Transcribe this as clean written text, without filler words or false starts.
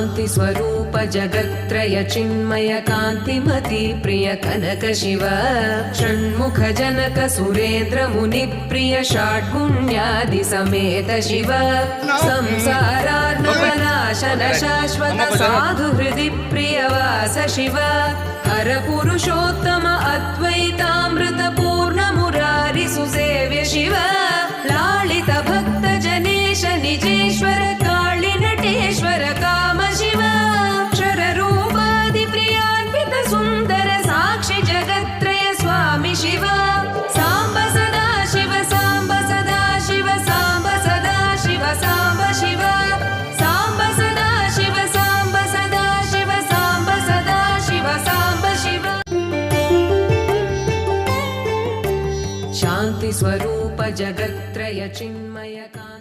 शांति स्वरूप जगत्त्रय चिन्मय कांतिमति प्रिय कनक शिव षण्मुख जनक सुरेंद्र मुनि प्रिय षाड्गुण्यादि समेत शिव संसारार्णवनाशन शाश्वत साधु हृदि प्रियवास शिव हर पुरुषोत्तम अद्वैतामृत पूर्ण मुरारि सुसेव्य शिव लालित भक्त जनेश निजेश्वर काळि नटेश्वर काम शिव शररूपादि प्रियान्वित सुंदर साक्षि जगत्त्रय स्वामी शिव सांब सदा शिव सांब सदा शिव सांब सदा शिव सांब शिव सांब सदा शिव सांब सदा शिव सांब सदा शिव सांब शिव शांति स्वरूप जगत्त्रय चिन्मय